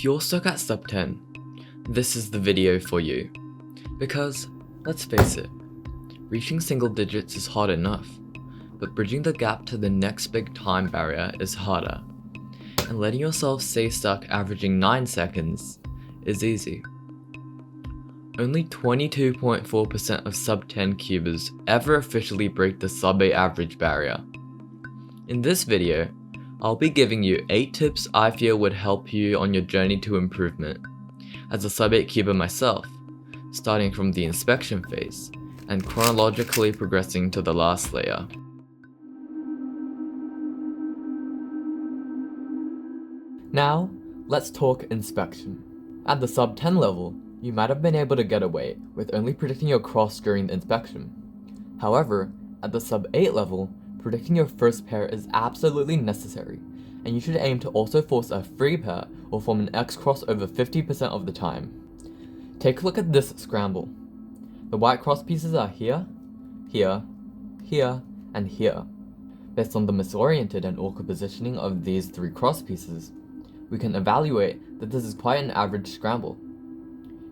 If you're stuck at sub 10, this is the video for you. Because, let's face it, reaching single digits is hard enough, but bridging the gap to the next big time barrier is harder, and letting yourself stay stuck averaging 9 seconds is easy. Only 22.4% of sub 10 cubers ever officially break the sub 8 average barrier. In this video, I'll be giving you 8 tips I feel would help you on your journey to improvement. As a sub 8 cuber myself, starting from the inspection phase, and chronologically progressing to the last layer. Now, let's talk inspection. At the sub 10 level, you might have been able to get away with only predicting your cross during the inspection. However, at the sub 8 level, predicting your first pair is absolutely necessary, and you should aim to also force a free pair or form an X cross over 50% of the time. Take a look at this scramble. The white cross pieces are here, here, here, and here. Based on the misoriented and awkward positioning of these 3 cross pieces, we can evaluate that this is quite an average scramble.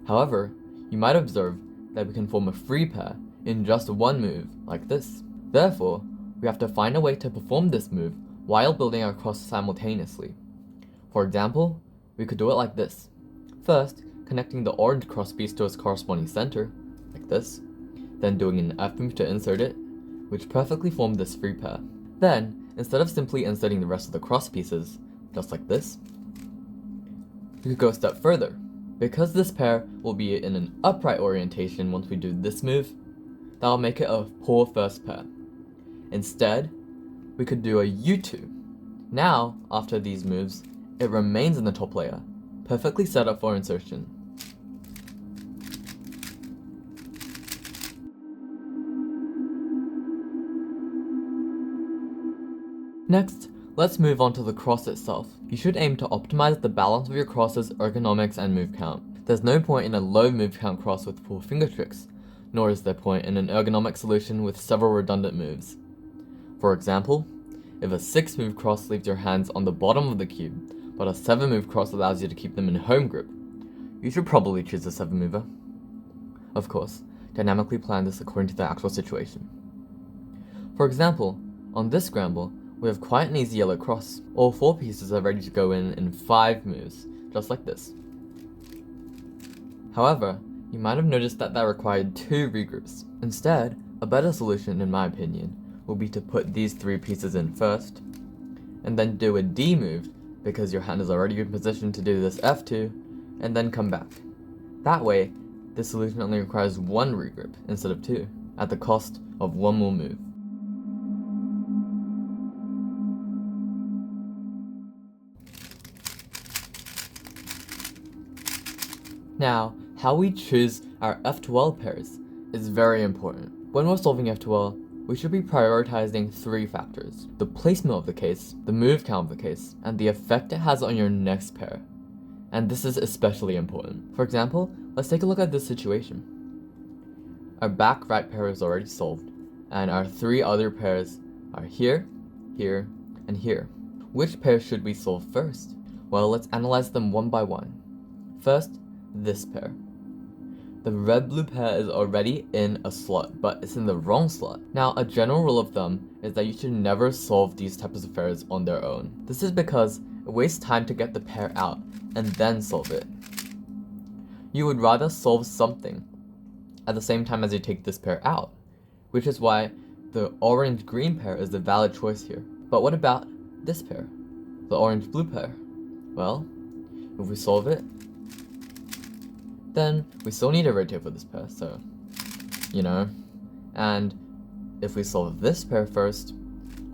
However, you might observe that we can form a free pair in just one move, like this. Therefore, we have to find a way to perform this move while building our cross simultaneously. For example, we could do it like this. First, connecting the orange cross piece to its corresponding center, like this, then doing an F move to insert it, which perfectly formed this free pair. Then, instead of simply inserting the rest of the cross pieces, just like this, we could go a step further. Because this pair will be in an upright orientation once we do this move, that will make it a poor first pair. Instead, we could do a U2. Now, after these moves, it remains in the top layer, perfectly set up for insertion. Next, let's move on to the cross itself. You should aim to optimize the balance of your cross's ergonomics and move count. There's no point in a low move count cross with poor finger tricks, nor is there point in an ergonomic solution with several redundant moves. For example, if a 6 move cross leaves your hands on the bottom of the cube, but a 7 move cross allows you to keep them in home grip, you should probably choose the 7 mover. Of course, dynamically plan this according to the actual situation. For example, on this scramble, we have quite an easy yellow cross. All 4 pieces are ready to go in 5 moves, just like this. However, you might have noticed that required 2 regroups. Instead, a better solution, in my opinion, will be to put these 3 pieces in first, and then do a D move because your hand is already in position to do this F2, and then come back. That way, this solution only requires 1 regroup instead of 2, at the cost of 1 more move. Now, how we choose our F2L pairs is very important. When we're solving F2L, we should be prioritizing 3 factors: the placement of the case, the move count of the case, and the effect it has on your next pair. And this is especially important. For example, let's take a look at this situation. Our back right pair is already solved, and our 3 other pairs are here, here, and here. Which pair should we solve first? Well, let's analyze them one by one. First, this pair. The red-blue pair is already in a slot, but it's in the wrong slot. Now, a general rule of thumb is that you should never solve these types of pairs on their own. This is because it wastes time to get the pair out and then solve it. You would rather solve something at the same time as you take this pair out, which is why the orange-green pair is the valid choice here. But what about this pair, the orange-blue pair? Well, if we solve it, then we still need to rotate for this pair, so, and if we solve this pair first,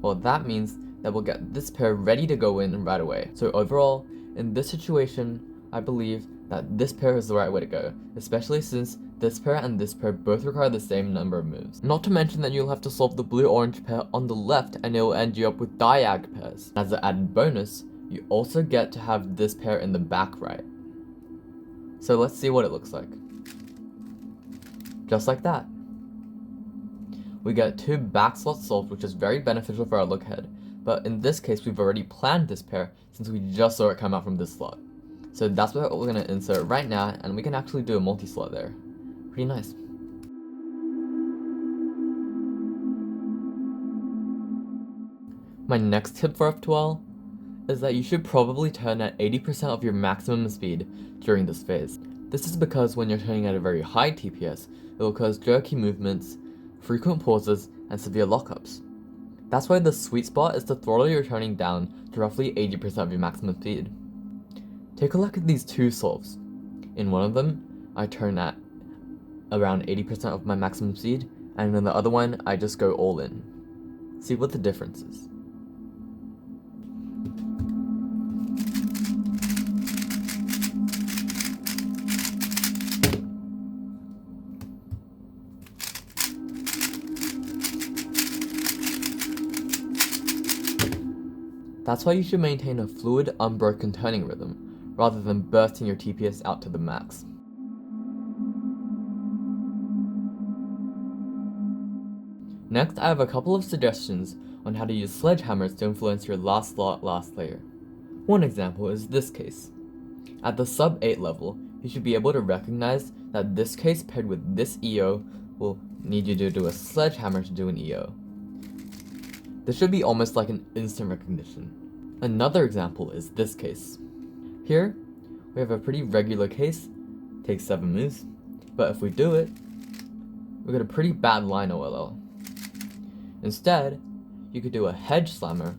well, that means that we'll get this pair ready to go in right away. So overall, in this situation, I believe that this pair is the right way to go, especially since this pair and this pair both require the same number of moves. Not to mention that you'll have to solve the blue-orange pair on the left and it will end you up with diag pairs. As an added bonus, you also get to have this pair in the back right. So let's see what it looks like. Just like that. We get 2 back slots solved, which is very beneficial for our look ahead, but in this case we've already planned this pair since we just saw it come out from this slot. So that's what we're going to insert right now, and we can actually do a multi-slot there. Pretty nice. My next tip for F12 is that you should probably turn at 80% of your maximum speed during this phase. This is because when you're turning at a very high TPS, it will cause jerky movements, frequent pauses, and severe lockups. That's why the sweet spot is to throttle your turning down to roughly 80% of your maximum speed. Take a look at these two solves. In one of them, I turn at around 80% of my maximum speed, and in the other one, I just go all in. See what the difference is. That's why you should maintain a fluid, unbroken turning rhythm, rather than bursting your TPS out to the max. Next, I have a couple of suggestions on how to use sledgehammers to influence your last slot, last layer. One example is this case. At the sub-8 level, you should be able to recognize that this case paired with this EO will need you to do a sledgehammer to do an EO. This should be almost like an instant recognition. Another example is this case. Here, we have a pretty regular case, takes 7 moves, but if we do it, we get a pretty bad line OLL. Instead, you could do a hedge slammer,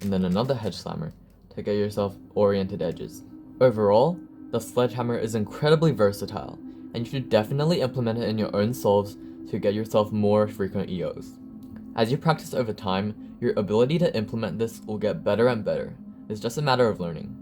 and then another hedge slammer to get yourself oriented edges. Overall, the sledgehammer is incredibly versatile, and you should definitely implement it in your own solves to get yourself more frequent EOs. As you practice over time, your ability to implement this will get better and better. It's just a matter of learning.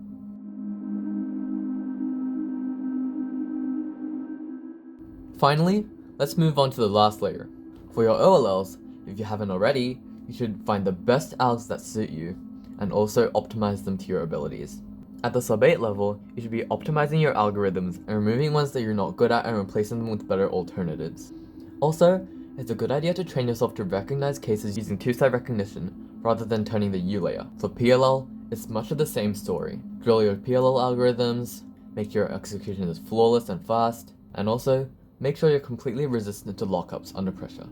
Finally, let's move on to the last layer. For your OLLs, if you haven't already, you should find the best algs that suit you, and also optimize them to your abilities. At the sub-8 level, you should be optimizing your algorithms and removing ones that you're not good at and replacing them with better alternatives. Also, it's a good idea to train yourself to recognize cases using two-side recognition rather than turning the U layer. For PLL, it's much of the same story. Drill your PLL algorithms, make sure your execution is flawless and fast, and also make sure you're completely resistant to lockups under pressure.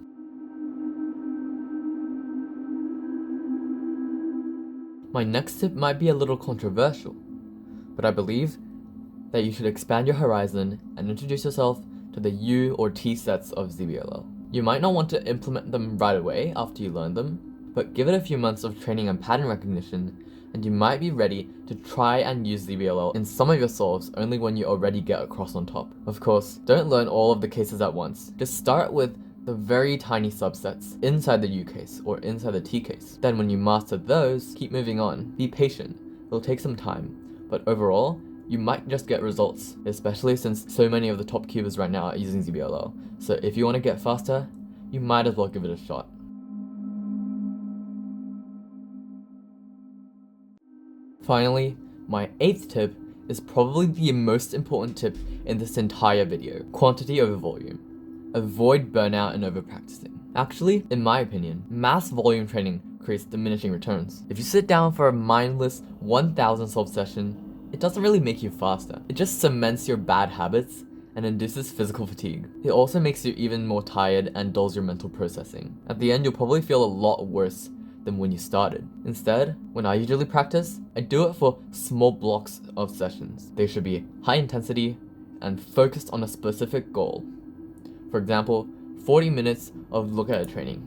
My next tip might be a little controversial, but I believe that you should expand your horizon and introduce yourself to the U or T sets of ZBLL. You might not want to implement them right away after you learn them, but give it a few months of training and pattern recognition, and you might be ready to try and use ZBLL in some of your solves only when you already get across on top. Of course, don't learn all of the cases at once. Just start with the very tiny subsets inside the U case or inside the T case. Then when you master those, keep moving on. Be patient. It'll take some time, but overall, you might just get results, especially since so many of the top cubers right now are using ZBLL. So if you want to get faster, you might as well give it a shot. Finally, my 8th tip is probably the most important tip in this entire video: quantity over volume. Avoid burnout and overpracticing. Actually, in my opinion, mass volume training creates diminishing returns. If you sit down for a mindless 1000 solve session, it doesn't really make you faster. It just cements your bad habits and induces physical fatigue. It also makes you even more tired and dulls your mental processing. At the end, you'll probably feel a lot worse than when you started. Instead, when I usually practice, I do it for small blocks of sessions. They should be high intensity and focused on a specific goal. For example, 40 minutes of lookout training,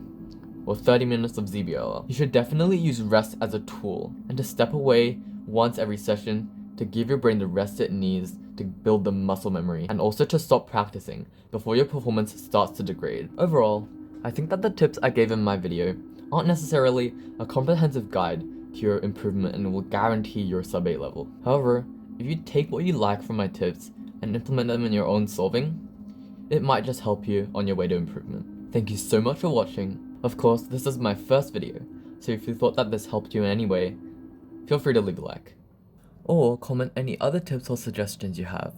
or 30 minutes of ZBLL. You should definitely use rest as a tool, and to step away once every session to give your brain the rest it needs to build the muscle memory, and also to stop practicing before your performance starts to degrade. Overall, I think that the tips I gave in my video aren't necessarily a comprehensive guide to your improvement and will guarantee your sub-8 level. However, if you take what you like from my tips and implement them in your own solving, it might just help you on your way to improvement. Thank you so much for watching. Of course, this is my first video, so if you thought that this helped you in any way, feel free to leave a like. Or comment any other tips or suggestions you have.